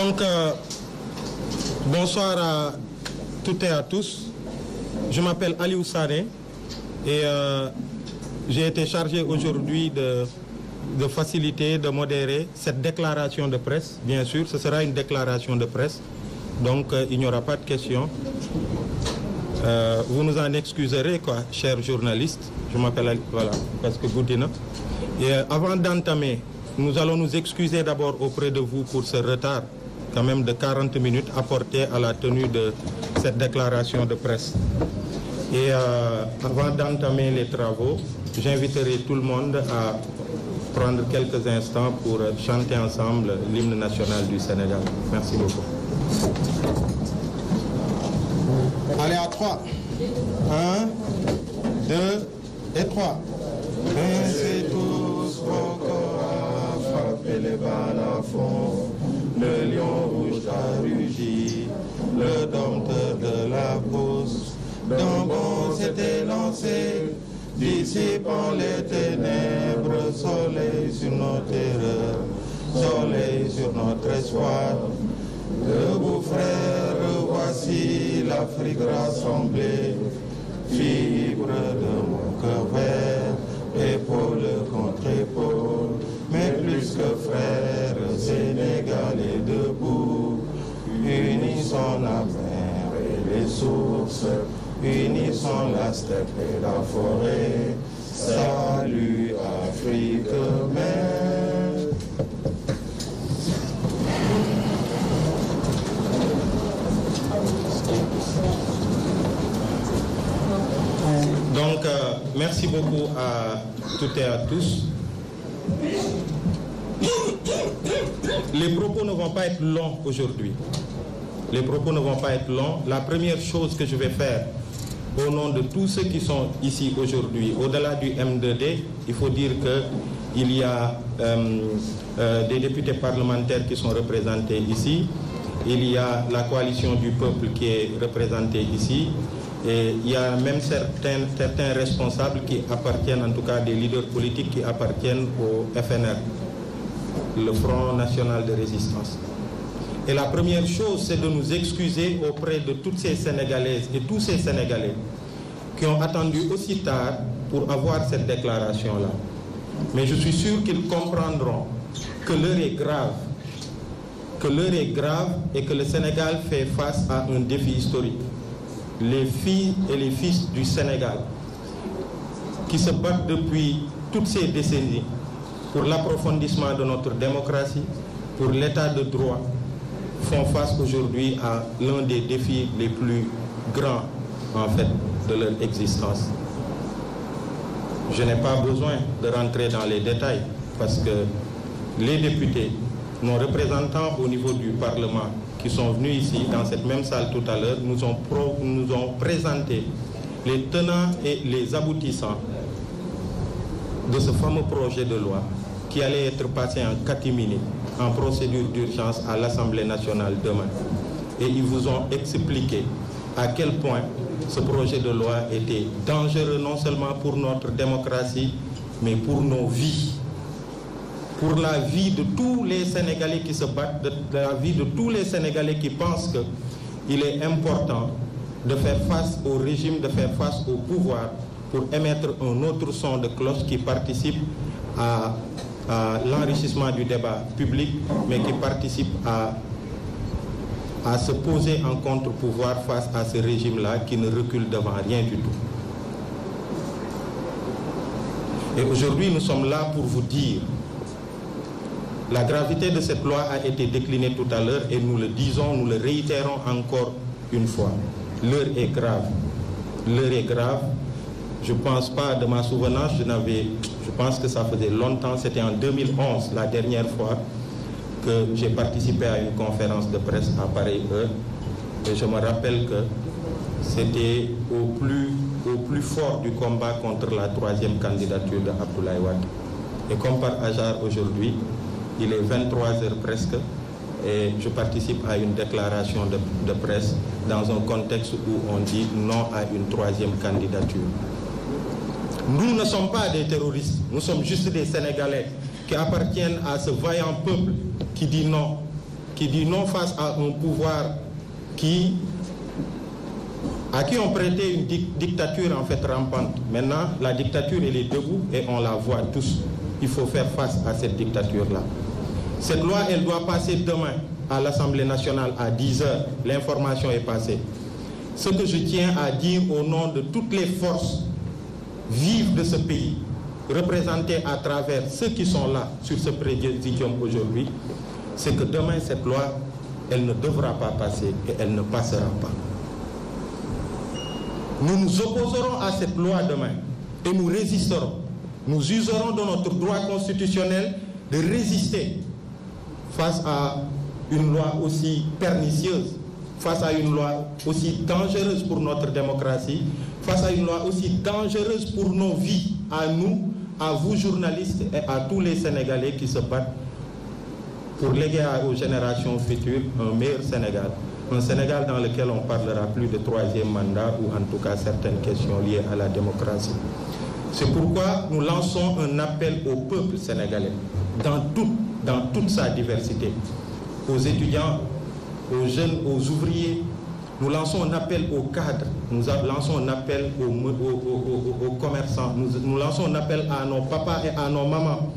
Donc, bonsoir à toutes et à tous. Je m'appelle Aliou Sané et j'ai été chargé aujourd'hui de faciliter, de modérer cette déclaration de presse. Bien sûr, ce sera une déclaration de presse, donc il n'y aura pas de questions. Vous nous en excuserez, quoi, chers journalistes. Je m'appelle Ali, voilà, parce que Goudina. Et avant d'entamer, nous allons nous excuser d'abord auprès de vous pour ce retard, quand même de 40 minutes apporté à la tenue de cette déclaration de presse. Et avant d'entamer les travaux, j'inviterai tout le monde à prendre quelques instants pour chanter ensemble l'hymne national du Sénégal. Merci beaucoup. Allez, à 3. 1, 2 et 3. Pincez tous vos corps, frappez les balles à fond. Le lion rouge a rugi, le dompteur de la bourse. D'un bond s'était lancé, dissipant les ténèbres. Soleil sur nos terreurs, soleil sur notre espoir. Debout frères, voici l'Afrique rassemblée. Fibre de mon cœur vert, épaule contre épaule. Mais plus que frères, Sénégalais debout. Unissons la mer et les sources, unissons la steppe et la forêt. Salut Afrique mère. Donc, merci beaucoup à toutes et à tous. Les propos ne vont pas être longs aujourd'hui. Les propos ne vont pas être longs. La première chose que je vais faire, au nom de tous ceux qui sont ici aujourd'hui, au-delà du M2D, il faut dire qu'il y a des députés parlementaires qui sont représentés ici. Il y a la coalition du peuple qui est représentée ici. Et il y a même certains responsables qui appartiennent, en tout cas des leaders politiques qui appartiennent au FNR, le Front National de Résistance. Et la première chose, c'est de nous excuser auprès de toutes ces Sénégalaises et tous ces Sénégalais qui ont attendu aussi tard pour avoir cette déclaration-là. Mais je suis sûr qu'ils comprendront que l'heure est grave, et que le Sénégal fait face à un défi historique. Les filles et les fils du Sénégal qui se battent depuis toutes ces décennies pour l'approfondissement de notre démocratie, pour l'état de droit, font face aujourd'hui à l'un des défis les plus grands, en fait, de leur existence. Je n'ai pas besoin de rentrer dans les détails parce que les députés, nos représentants au niveau du Parlement, qui sont venus ici, dans cette même salle tout à l'heure, nous ont présenté les tenants et les aboutissants de ce fameux projet de loi qui allait être passé en catimini, en procédure d'urgence à l'Assemblée nationale demain. Et ils vous ont expliqué à quel point ce projet de loi était dangereux non seulement pour notre démocratie, mais pour nos vies. Pour la vie de tous les Sénégalais qui se battent, de la vie de tous les Sénégalais qui pensent qu'il est important de faire face au régime, de faire face au pouvoir pour émettre un autre son de cloche qui participe à l'enrichissement du débat public, mais qui participe à se poser en contre-pouvoir face à ce régime-là qui ne recule devant rien du tout. Et aujourd'hui, nous sommes là pour vous dire la gravité de cette loi a été déclinée tout à l'heure et nous le disons, nous le réitérons encore une fois. L'heure est grave. L'heure est grave. Je ne pense pas, de ma souvenance, je pense que ça faisait longtemps, c'était en 2011, la dernière fois que j'ai participé à une conférence de presse à pareille heure. Et je me rappelle que c'était au plus fort du combat contre la troisième candidature de Abdoulaye Wade. Et comme par hasard aujourd'hui, il est 23h presque et je participe à une déclaration de presse dans un contexte où on dit non à une troisième candidature. Nous ne sommes pas des terroristes, nous sommes juste des Sénégalais qui appartiennent à ce vaillant peuple qui dit non qui dit non face à un pouvoir à qui on prêtait une dictature en fait rampante. Maintenant, la dictature, elle est debout et on la voit tous. Il faut faire face à cette dictature-là. Cette loi, elle doit passer demain à l'Assemblée nationale à 10h. L'information est passée. Ce que je tiens à dire au nom de toutes les forces vives de ce pays, représentées à travers ceux qui sont là sur ce présidium aujourd'hui, c'est que demain, cette loi, elle ne devra pas passer et elle ne passera pas. Nous nous opposerons à cette loi demain et nous résisterons. Nous userons de notre droit constitutionnel de résister face à une loi aussi pernicieuse, face à une loi aussi dangereuse pour notre démocratie, face à une loi aussi dangereuse pour nos vies, à nous, à vous journalistes et à tous les Sénégalais qui se battent pour léguer aux générations futures un meilleur Sénégal. Un Sénégal dans lequel on parlera plus de troisième mandat ou en tout cas certaines questions liées à la démocratie. C'est pourquoi nous lançons un appel au peuple sénégalais, dans toute sa diversité, aux étudiants, aux jeunes, aux ouvriers. Nous lançons un appel aux cadres, nous lançons un appel aux commerçants, nous lançons un appel à nos papas et à nos mamans.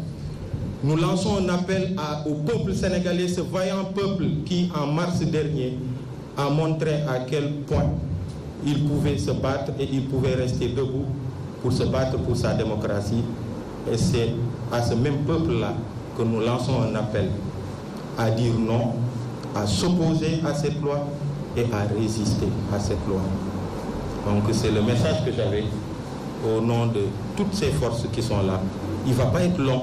Nous lançons un appel au peuple sénégalais, ce vaillant peuple qui, en mars dernier, a montré à quel point il pouvait se battre et il pouvait rester debout pour se battre pour sa démocratie. Et c'est à ce même peuple-là que nous lançons un appel à dire non, à s'opposer à cette loi et à résister à cette loi. Donc c'est le message que j'avais au nom de toutes ces forces qui sont là. Il ne va pas être long.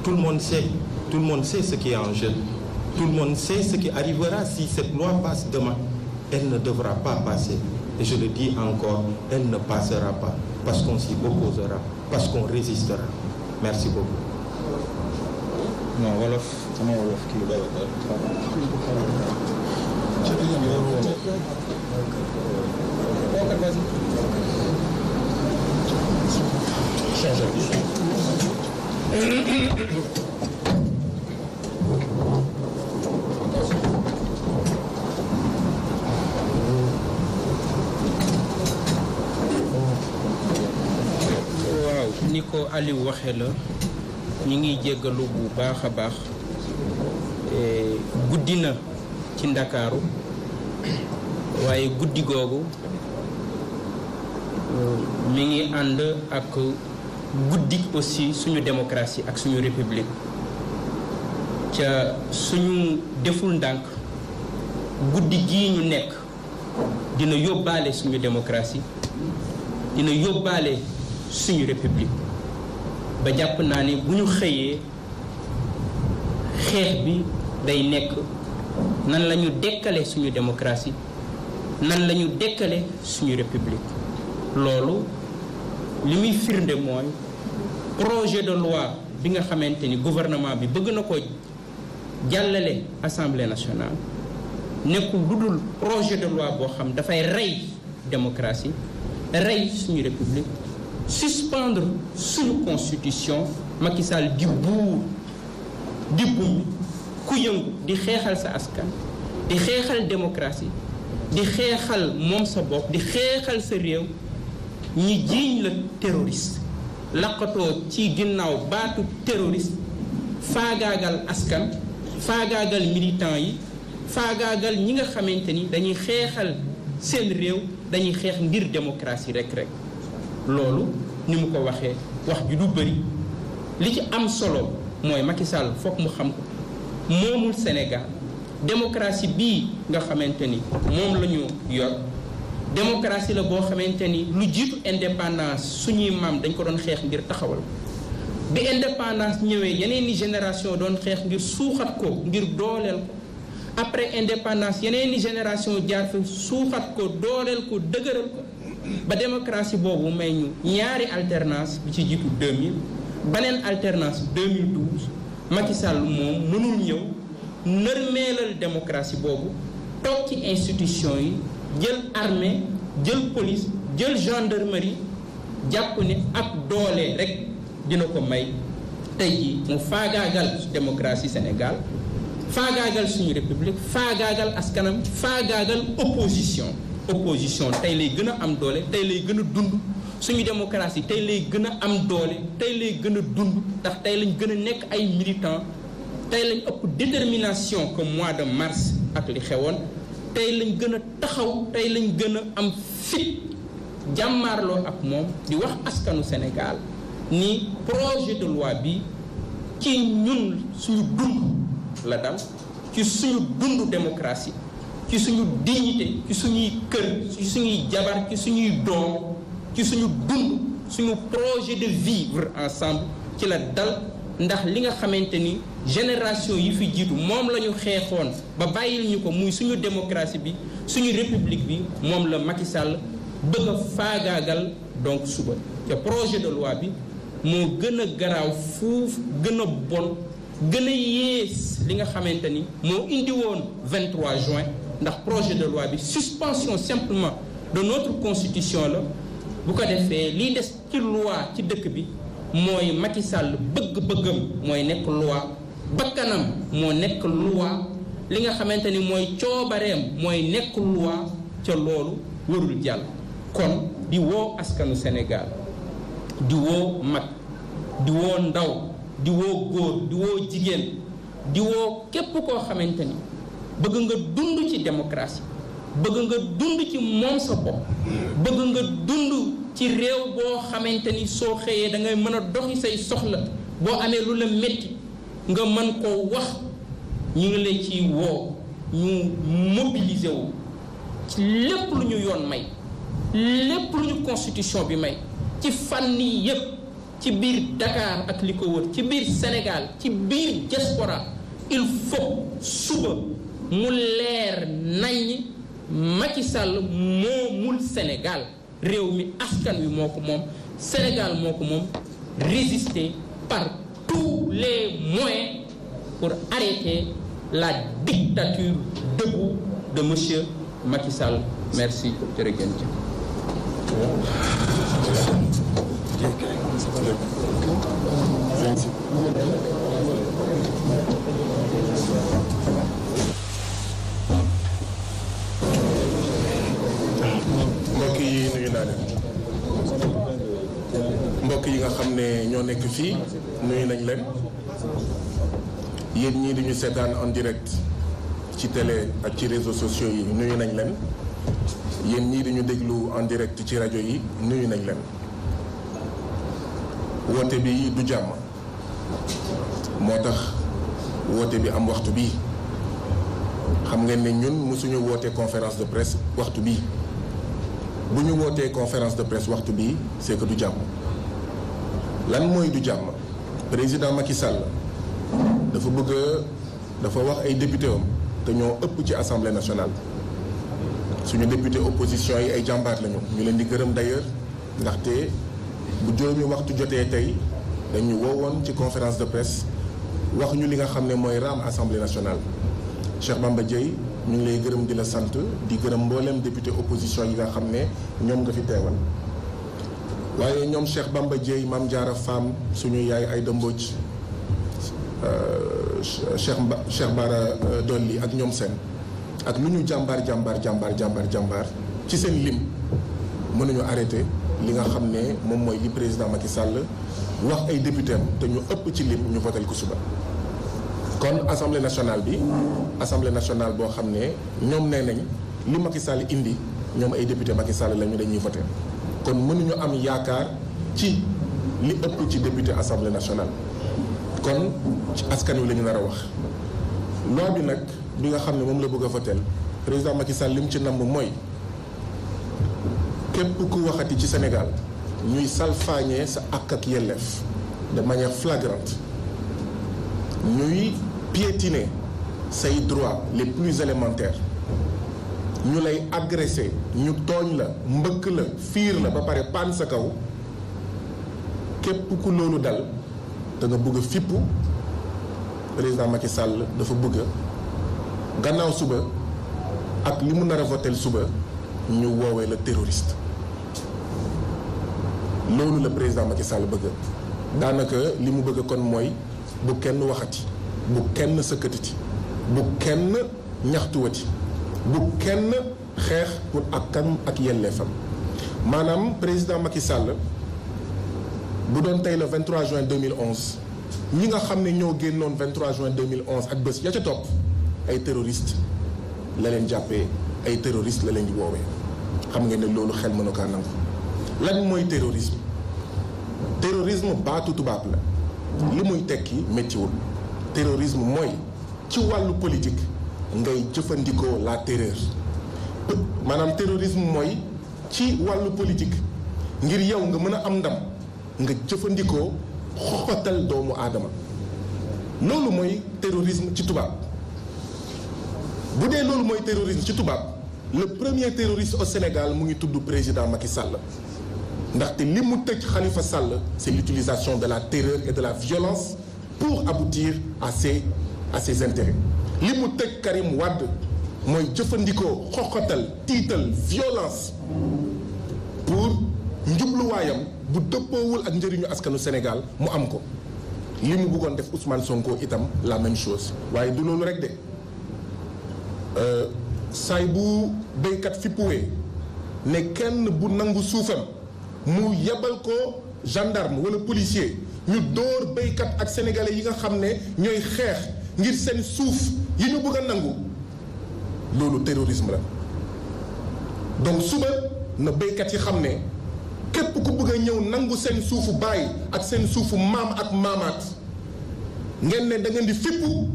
Tout le monde sait ce qui est en jeu. Tout le monde sait ce qui arrivera si cette loi passe demain. Elle ne devra pas passer. Et je le dis encore, elle ne passera pas. Parce qu'on s'y opposera. Parce qu'on résistera. Merci beaucoup. Non, Wolof, sama Wolof kii waaw ni ko Aliou waxee la ñu ngi jéggalu bu baax a baax guddi na ci Ndakaaru waaye guddi googu mi ngi ànd ak guddi aussi suñu démocratie ak suñu république ca suñu deful ndànk guddi gii ñu nekk dina yóbbaale suñu démocratie dina yóbbaale suñu république ba jàpp naa ni bu ñu xëyee xeex bi day nekk nan la ñu dekkale suñu démocratie nan la ñu dekkale suñu république loolu li muy firnde mooy projet de loi bi nga xamante ni gouvernement bi bëgg na ko jàllale assemblée nationale nekkul lu dul projet de loi boo xam dafay rey démocratie rey suñu république suspendre suñu constitution. Macky Sall di buur di bumbi ku yëngu di xeexal sa askan di xeexal démocratie di xeexal moom sa bopp di xeexal sa réew ñi jiiñ la terroriste laqatoo ci ginnaaw baatu terroriste faagaagal askan faagaagal militant yi faagaagal ñi nga xamante ni dañuy xeexal seen réew dañuy xeex ngir démocratie rek loolu ni mu ko waxee wax ju du bëri li ci am solo mooy Macky Sall foog mu xam ko moomul Sénégal démocratie bii nga xamante ni moom la ñu yor démocratie la boo xamante ni lu jiitu indépendance suñuy maam dañ ko doon xeex ngir taxawal bi indépendance ñëwee yeneen ni génération doon xeex ngir suuxat ko ngir dooleel ko après indépendance yeneen ni génération jaar fi suuxat ko dooleel ko dëgëral ko ba démocratie boobu may ñu ñaari alternance bi ci jiitu 2000 beneen alternance 2012 Macky Sall moom mënul ñëw nërmeelal démocratie boobu toog ci institution yi jël armée jël police jël gendarmerie jàpp ne ak doole rek dina ko may tey jii mu faagaagal démocratie Sénégal faagaagal suñu république faagaagal askanam faagaagal opposition tey lay gën a am doole tey lay gën a dund suñu démocratie tey lay gën a am doole tey lay gën a dund ndax tey lañ gën a nekk ay militants tey lañ ëpp détermination que mois de mars ak li xewoon tey lañ gën a taxaw tey lañ gën a am fit jàmmaarloo ak moom di wax askanu Sénégal ni projet de loi bi ci ñun suñu dund la dal ci suñu dund démocratie ci suñu dignité ci suñuy kër ci suñuy jabar ci suñuy doom ci suñu dund suñu projet de vivre ensemble ci la dal ndax li nga xamante ni génération yi fi jiitu moom la ñu xeexoon ba bàyyil ñu ko muy suñu démocratie bi suñu république bi moom la Macky Sall bëgg a faagaagal donc suba te projet de loi bi moo gën a garaaw fuuf gën a bon gën a yées li nga xamante ni moo indi woon 23 juin ndax projet de loi bi suspension simplement de notre constitution la bu ko defee liy des ci loi ci dëkk bi mooy Macky Sall bëgg-bëggam mooy nekk loi bakkanam moo nekk loi li nga xamante ni mooy coobareem mooy nekk loi ca loolu warul jàll kon di woo askanu Sénégal di woo mag di woo ndaw di woo góor di woo jigéen di woo képp koo xamante ni bëgg nga dund ci démocratie bëgg nga dund ci moom sa bopp bëgg nga dund ci réew boo xamante ni soo xëyee da ngay mën a doxi say soxla boo amee lu la métti nga mën koo wax ñu ngi lay ci woo ñu mobiliser wu ci lépp lu ñu yoon may lépp lu ñu constitution bi may ci fànn yi yépp ci biir Dakar ak li ko wër ci biir Sénégal ci biir diaspora il faut suba mu leer nañ Macky Sall moomul Sénégal réew mi askan wi moo ko moom Sénégal moo ko moom résister par tous les moyens pour arrêter la dictature debout de monsieur Macky Sall. Merci jërëjëf. mbokk yi nuyu naa leen mbokk yi nga xam ne ñoo nekk fii nuyu nañ leen yéen ñii di ñu seetaan en direct ci télé ak ci réseaux sociaux yi nuyu nañ leen yéen ñii di ñu déglu en direct ci rajo yi nuyu nañ leen woote bi du jàmm moo tax woote bi am waxtu bii xam ngeen ne ñun mësuñu woote conférence de presse waxtu bii bu ñu wootee conférence de presse waxtu bii c'est que du jàmm lan mooy du jàmm président Macky Sall dafa wax ay député am te ñoo ëpp ci assemblée nationale suñu député opposition yi ay jàmbaar lañu ñu leen di gërëm d'ailleurs ndaxte bu juróomi waxtu jotee tey dañu woowoon ci conférence de presse wax ñu li nga xam ne mooy raam assemblée nationale Cheikh Bamba Dièye ñu ngi lay gërëm di la sant di gërëm mbooleem député opposition yi nga xam ne ñoom nga fi teewal waaye ñoom Cheikh Bamba Dièye Mame Diarra Fam suñu yaay Aïda Mbodj Cheikh Bara Dolly ak ñoom seen ak lu ñu jàmbaar ci seen lim mënuñu arrêté li nga xam ne moom mooy li président Macky Sall wax ay député am te ñu ëpp ci lim ñu votel ko suba kon assemblée nationale boo xam ne ñoom nee nañ li Macky Sall indi ñoom ay député Macky Sall lañu dañuy voté kon mënuñu am yaakaar ci li ëpp ci député assemblée nationale kon ci askan wi la ñu nar a wax loi bi nag bi nga xam ne moom la bëgg a votel président Macky Sall li mu ci namm mooy képp ku waxati ci Sénégal ñuy salfaañee sa àq ak yelleef de manière flagrante ñuy piétiner say droits les plus élémentaires ñu lay agressé ñu tooñ la mbëkk la fiir la ba pare paan sa kaw képp ku loolu dal da nga bëgg a fippu président Macky Sall dafa bëgg gannaaw suba ak li mu nar a votel suba ñu woowee la terroriste loolu la président Macky Sall bëgg daanaka li mu bëgg kon mooy bu kenn waxati bu kenn sëkkatiti bu kenn ñaxtuwati bu kenn xeex pour akam ak yelleefam maanaam président Macky Sall bu doon tey le 23 juin 2011 ñi nga xam ne ñoo génnoon 23 juin 2011 ak bés ya ca topp ay terroristes la leen jàppee ay terroristes la leen di woowee xam ngeen ne loolu xel mënu kaa nangu. lan mooy terrorisme terrorisme baatu tubaab la li muy tekki méttiwul terrorisme mooy ci wàllu politique ngay jëfandikoo la terreur maanaam terrorisme mooy ci wàllu politique ngir yow nga mën a am ndam nga jëfandikoo xoxatal doomu aadama loolu mooy terrorisme ci tubaab bu dee loolu mooy terrorisme ci tubaab le premier terroriste au Sénégal mu ngi tudd président Macky Sall ndaxte li mu tëj Khalifa Sall c'est l'utilisation de la terreur et de la violence pour aboutir à ses intérêts li mu tëj Karim Wade mooy jëfandikoo xoxatal tiital violence pour njubluwaayam bu dëppoowul ak njëriñu askanu Sénégal mu am ko li mu bëggoon def Ousmane Sonko itam la même chose waaye du loolu rek de saay bu béykat fippuwee ne kenn bu nangu suufam mu yebal ko gendarme wala policier ñu dóor béykat ak sénégalais yi nga xam ne ñooy xeex ngir seen suuf yi ñu bëgg a nangu loolu terrorisme la donc suba na béykat yi xam ne képp ku bëgg a ñëw nangu seen suufu baay ak seen suufu maam ak maamaat ngeen ne da ngeen di fippu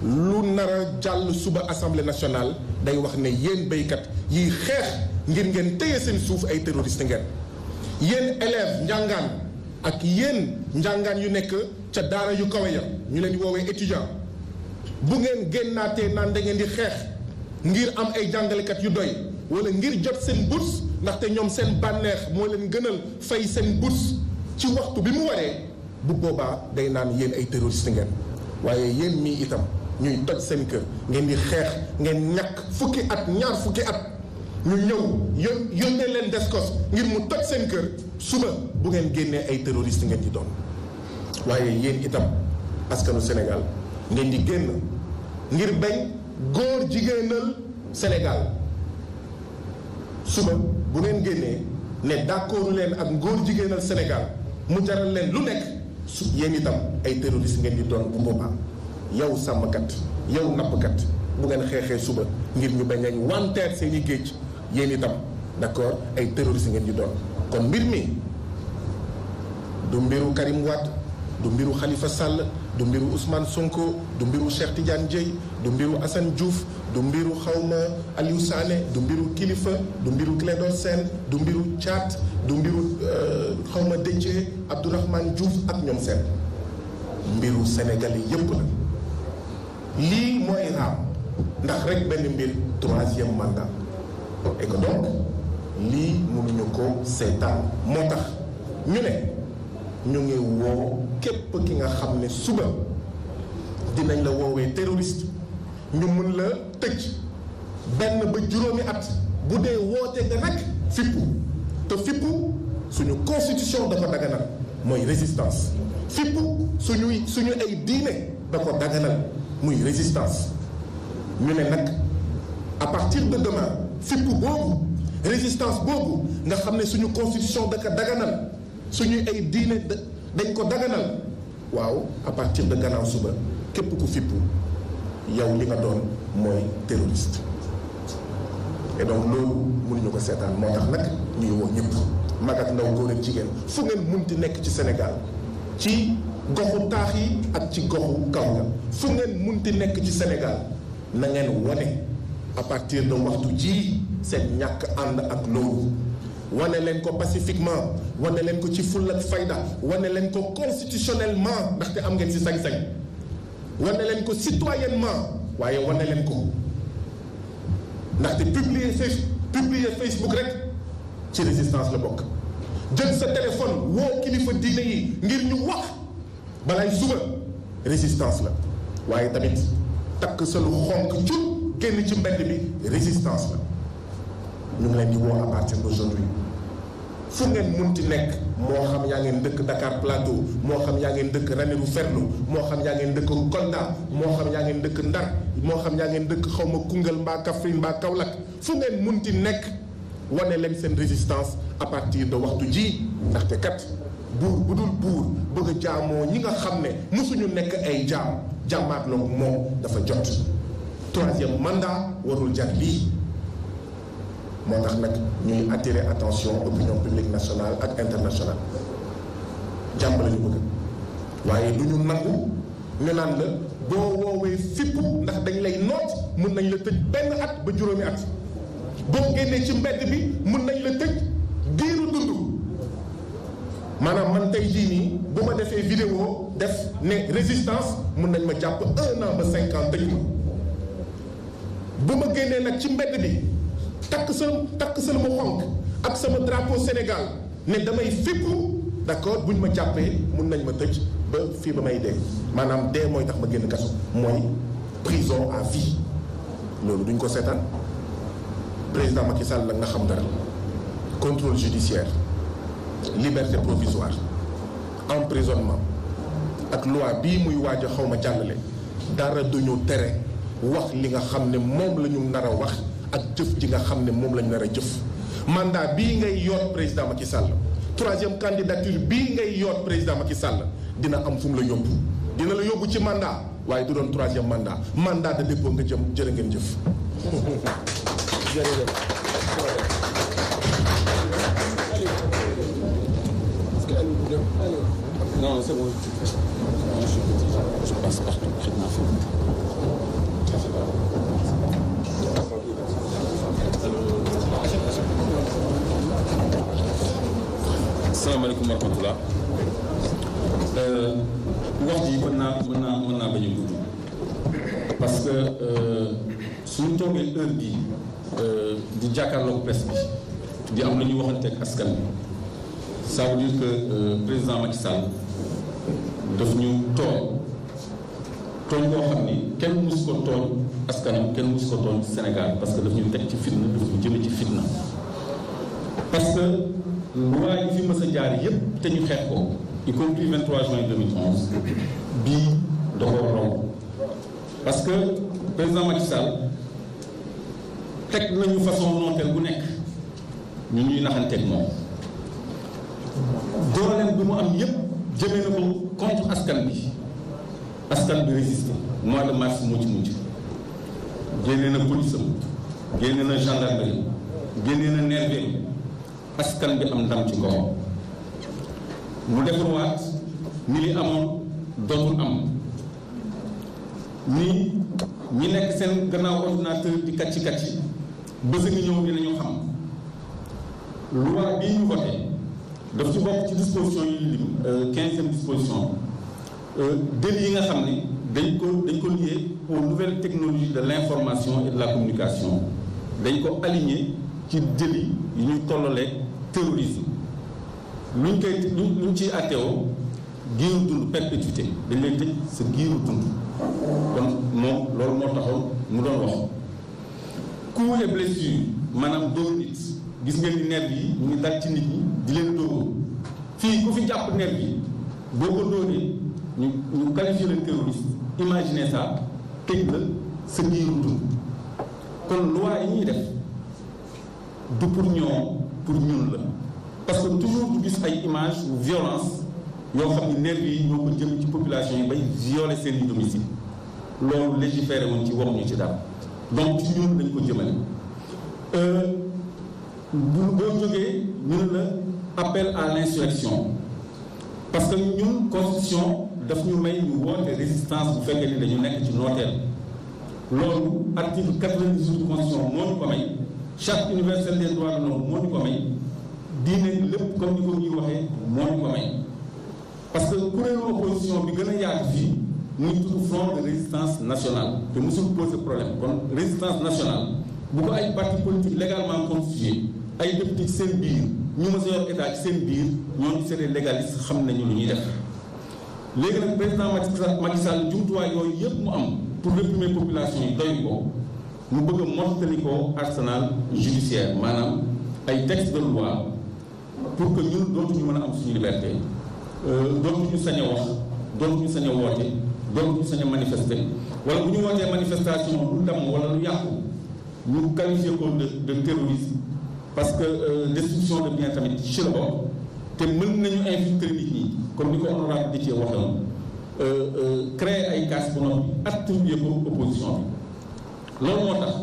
lu nar a jàll suba assemblée nationale day wax ne yéen béykat yiy xeex ngir ngeen téye seen suuf ay terroriste ngeen yéen élèves njàngaan ak yéen njàngaan yu nekk ca daara yu kawe ya ñu leen di woowee étudiant bu ngeen génnaatee naan da ngeen di xeex ngir am ay jàngalekat yu doy wala ngir jot seen bourse ndaxte ñoom seen bànneex moo leen gënal fay seen bourse ci waxtu bi mu waree bu boobaa day naan yéen ay terroriste ngeen waaye yéen mii itam ñuy toj seen kër ngeen di xeex ngeen ñàkk fukki at ñaar fukki at ñu ñëw yónnee leen descos ngir mu toj seen kër suba bu ngeen génnee ay terroriste ngeen di doon waaye yéen itam askanu Sénégal ngeen di génn ngir bañ góor jigéenal Sénégal suba bu ngeen génnee ne d'accord leen ak góor jigéenal Sénégal mu jaral leen lu nekk su yéen itam ay terroriste ngeen di doon bu boobaa yow sàmmkat yow nappkat bu ngeen xeexee suba ngir ñu bañ a wanteer seeni géej yéen itam d'accord ay terroriste ngeen di doon kon mbir mi du mbiru Karim Wade du mbiru Khalifa Sall du mbiru Ousmane Sonko du mbiru Cheikh Tidiane Dièye du mbiru Assane Diouf du mbiru xawma Aliou Sané du mbiru Kilifeu du mbiru Clédor Sène du mbiru Thiat du mbiru xawma Déthié Abdourahmane Diouf ak ñoom seen mbiru Sénégal yi yépp la lii mooy raam ndax rek benn mbir troisième mandat et que donc lii mënuñu ko seetaan moo tax ñu ne ñu ngi woo képp ki nga xam ne suba dinañ la woowee terroriste ñu mën la tëj benn ba juróomi at bu dee woote nga rek fippu te fippu suñu constitution da ko daganal mooy résistance fippu suñu ay diine da ko daganal muy résistance ñu ne nag à partir de demain fippu boobu résistance boobu nga xam ne suñu constitution da ko daganal suñuy ay diine dañ ko daganal waaw à partir de gannaaw suba képp ku fippu yow li nga doon mooy terroriste et donc loolu mënuñu ko seetaan moo tax nag ñuy woo ñëpp mag ak ndaw góor ak jigéen fu ngeen munti nekk ci Sénégal ci goxu taax yi ak ci goxu kaw la fu ngeen munti nekk ci Sénégal na ngeen wane à partir de waxtu ji seen ñàkk ànd ak loolu wane leen ko pacifiquement wane leen ko ci fulla ak fayda wane leen ko constitutionnellement ndaxte am ngeen ci sañ-sañ wane leen ko citoyennement waaye wane leen ko ndaxte publier Facebook rek ci résistance la bokk jël sa téléphone woo kilifa diine yi ngir ñu wax balay suba résistance la waaye tamit takk sa lu xonk cur génn ci mbedd bi résistance la ñu ngi leen di woo à partir d'aujourd'hui fu ngeen munti nekk moo xam yaa ngeen dëkk Dakar Plateau moo xam yaa ngeen dëkk Ranérou Ferlo moo xam yaa ngeen dëkk Kolda moo xam yaa ngeen dëkk Ndar moo xam yaa ngeen dëkk xawma Koungheul mbaa Kaffrine mbaa Kaolack fu ngeen munti nekk wane leen seen résistance à partir de waxtu ji ndaxte kat buur bu dul buur bëgg a jaamoo ñi nga xam ne mosuñu nekk ay jaam jàmmaarloog moom dafa jot 3e mandat warul jar lii moo tax nag ñuy attirer attention opinion publique nationale ak internationale jàmm la ñu bëgg waaye du ñu nangu ñu naan la boo woowee fippu ndax dañ lay noot mun nañ la tëj benn at ba juróomi at boo génnee ci mbedd bi mun nañ la tëj diiru dund maanaam man tey jii nii bu ma defee vidéo def ne résistance mun nañ ma jàpp 1 an ba 5 ans tëj ma bu ma génnee nag ci mbedd bi takk sa lu ma xonk ak sama drapeau Sénégal ne damay fippu d'accord buñ ma jàppee mun nañ ma tëj ba fii ba may dee maanaam dee mooy tax ma génn kaso mooy prison à vie loolu duñ ko seetaan président Macky Sall nag nga xam dara contrôle judiciaire liberté provisoire emprisonnement ak loi bii muy waaj a xaw ma jàllale dara duñu tere wax li nga xam ne moom la ñu nar a wax ak jëf ji nga xam ne moom la ñu nar a jëf mandat bii ngay yoot président Macky Sall 3e candidature bii ngay yoot président Macky Sall dina am fu mu la yóbbu dina la yóbbu ci mandat waaye du doon 3e mandat mandat de dépôt nga jëm jërë ngeen jëf. Non, c'est bon. Je passe partout. Asalaamaaleykum wa rahmatulah. wax ji mën naa bañ a gudd parce que suñu toogee heure bii di jàkkaarloog presse bi di am lu ñuy waxante ak askan bi ça veut dire que président Macky Sall daf ñu tooñ boo xam ni kenn mus ko tooñ askanam kenn mus ko tooñ Sénégal parce que daf ñu teg ci fitna daf ñu jëme ci fitna parce que loi yi fi mës a jaar yépp te ñu xeex ko y compris 23 juin 2011 bii da koo romb parce que président Macky Sall teg nañu façon nooteel bu nekk ñu ñuy naxanteeg moom dooleem bi mu am yépp jëmee na ko contre askan bi résisté mois de mars moo ci mujj génne na police am génne na gendarmerie génne na nerverie askan bi am ndam ci kawam mu defarwaat ni li amoon dootul am ni ñi nekk seen gannaaw ordinateur di kacci bés ngi ñëw dinañu xam loi bii ñu voté daf ci bokk ci disposition yi lim 15e disposition délits yi nga xam ne dañ ko lié aux nouvelles technologies de l'information et de la communication dañ ko aligné ci délits yi ñuy tollaleeg terrorisme luñ ciy àtteewoo giiru dund perpétuité dañ lay tëj sa giiru dund kon moom loolu moo taxoon mu doon wax coups et blessures maanaam dóor nit gis ngeen ni nerf yi ñu ngi dal ci nit ñi di leen dóor fii ku fi jàpp nerf yi boo ko dóoree ñu qualifié leen terroriste imaginez ça tëj la sa giiru dund kon loi yi ñuy def du pour ñoom pour ñun la parce que toujours du gis ay image ou violence yoo xam ne nervi yi ñoo ko jëm ci population yi bay violer seen i domicile loolu légiféré woon ci waxuñu ci dara donc ci ñun dañ ko jëmale boo jógee ñu ne la appel à l'insurrection parce que ñun constitution daf ñu may ñu woote résistance bu fekkee ni dañu nekk ci nooteel loolu article 98 constitution moo ñu ko may charte universelle des droits de l'homme moo ñu ko may diine lépp comme ni ko ñuy waxee moo ñu ko may parce que kuréelu opposition bi gën a yaatu fii muy tudd front de résistance nationale te mosul poser problème kon résistance nationale bu ko ay parti politique légalement constitué ay député ci seen biir ñu mës a yor état ci seen biir ñooñu c'est des légalistes xam nañu lu ñuy def léegi nag président Macky Sall jumtuwaay yooyu yëpp mu am pour réprimer population yi doy ko mu bëgg a mottali ko arsenal judiciaire maanaam ay texte de loi pour que ñun dootuñu mën a am suñu liberté dootuñu sañ a wax dootuñu sañ a woote dootuñu sañ a manifester wala bu ñu wootee manifestation lu damm wala lu yàqu ñu qualifié ko de terrorisme parce que destruction de biens tamit ci la bokk te mën nañu infiltrer nit ñi comme ni ko honorable Déthié waxoon créer ay casse bu noppi attribuer ko opposition bi loolu moo tax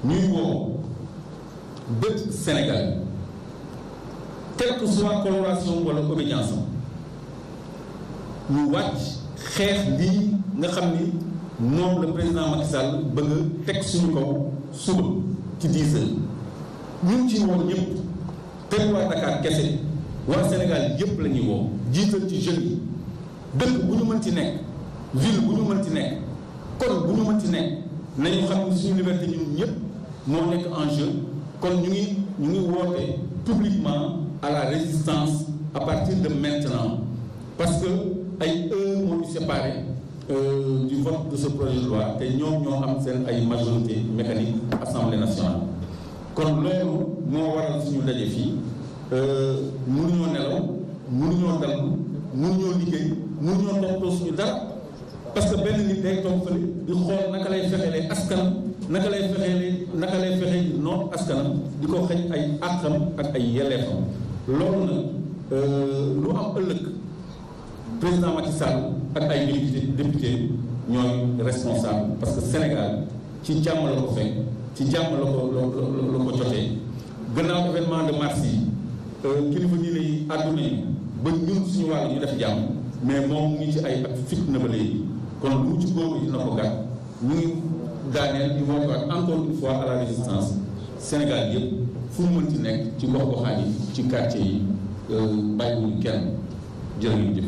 ñuy woo bépp Sénégal quelle que soit coloration wala obédience ñu wàcc xeex lii nga xam ni moom le président Macky Sall bëgg a teg suñu kaw suba ci 10 heures ñun ci woon ñëpp te waa Dakar kese waa Sénégal yëpp la ñuy woo jiital ci jeunes yi dëkk bu ñu mënti nekk ville bu ñu mënti nekk kon bu ñu mënti nekk nañu xam ne suñu liberté ñun ñëpp moo nekk en jeu kon ñu ngi woote publiquement à la résistance à partir de maintenant parce que ay heures moo ñu séparé du vote de ce projet de loi te ñoom ñoo am seen ay majorité mécanique Assemblée nationale kon loolu moo waral suñu daje fii mënuñoo nelaw mënuñoo dallu mënuñoo liggéey mënuñoo toppatoo suñu dara parce que benn nit day toog fële di xool naka lay fexelee askan naka lay fexee noonu askanam di ko xëj ay àqam ak ay yelleefam loolu nag lu am ëllëg président Macky Sall ak ay député ñooy responsable parce que Sénégal ci jàmm la ko fekk ci jàmm la ko jotee gannaaw événement de mars yi kilifa diine yi àdduna yi ba ñun suñu wàll ñu def jàmm mais moom mu ngi ci ay ak fitna ba léegi kon lu mu ci góobu dina ko gàtt ñu ngi daaneel di wootewaat encore une fois à la résistance Sénégal yëpp fu mu mënti nekk ci gox goxaan yi ci quartier yi bàyyiwuñu kenn jërë ngeen jëf